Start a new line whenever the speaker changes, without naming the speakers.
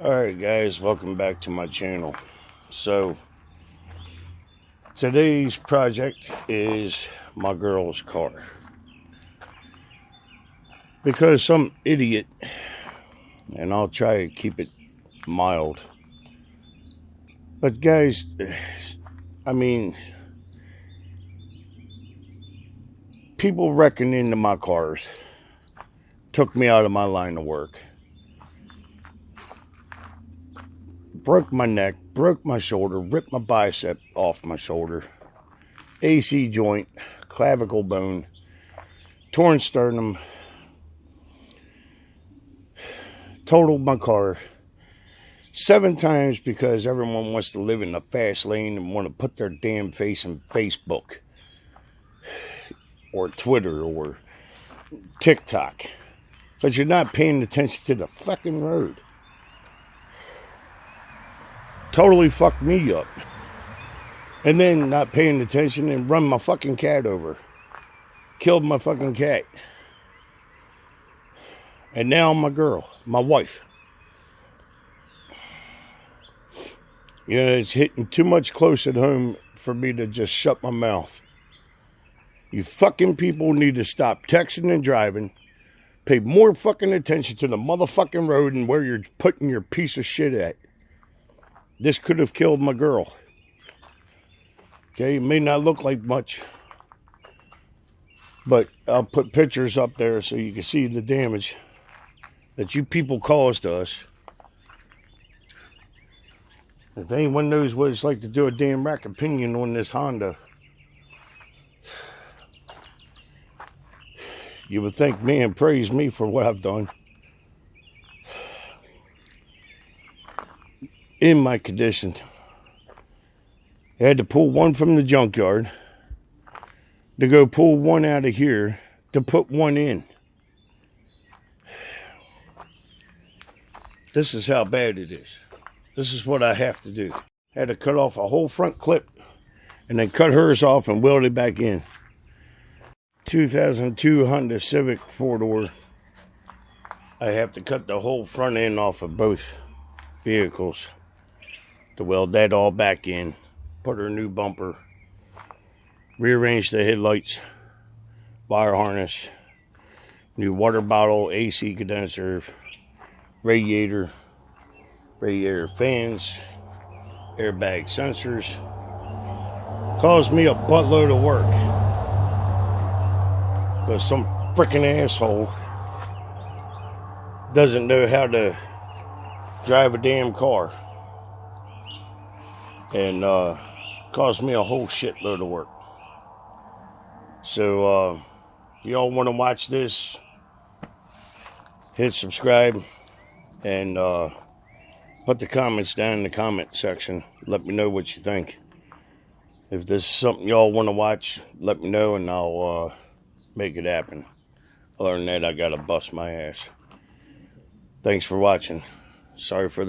Alright guys, welcome back to my channel. So today's project is my girl's car. Because some idiot, and I'll try to keep it mild, but guys, I mean, people wrecking into my cars took me out of my line of work. Broke my neck, broke my shoulder, ripped my bicep off my shoulder, AC joint, clavicle bone, torn sternum, totaled my car 7 times because everyone wants to live in the fast lane and want to put their damn face in Facebook or Twitter or TikTok because you're not paying attention to the fucking road. Totally fucked me up. And then not paying attention and run my fucking cat over. Killed my fucking cat. And now my girl, my wife. You know, it's hitting too much close at home for me to just shut my mouth. You fucking people need to stop texting and driving. Pay more fucking attention to the motherfucking road and where you're putting your piece of shit at. This could have killed my girl. Okay, it may not look like much, but I'll put pictures up there so you can see the damage that you people caused us. If anyone knows what it's like to do a damn rack opinion on this Honda, you would think, man, praise me for what I've done. In my condition. I had to pull one from the junkyard to go pull one out of here to put one in. This is how bad it is. This is what I have to do. I had to cut off a whole front clip and then cut hers off and weld it back in. 2002 Honda Civic 4-door. I have to cut the whole front end off of both vehicles to weld that all back in, put her new bumper, rearrange the headlights, wire harness, new water bottle, AC condenser, radiator fans, airbag sensors. Caused me a buttload of work because some freaking asshole doesn't know how to drive a damn car. And caused me a whole shitload of work. So if y'all want to watch this, hit subscribe and put the comments down in the comment section. Let me know what you think. If this is something y'all want to watch, let me know and I'll make it happen. Other than that, I gotta bust my ass. Thanks for watching. Sorry for the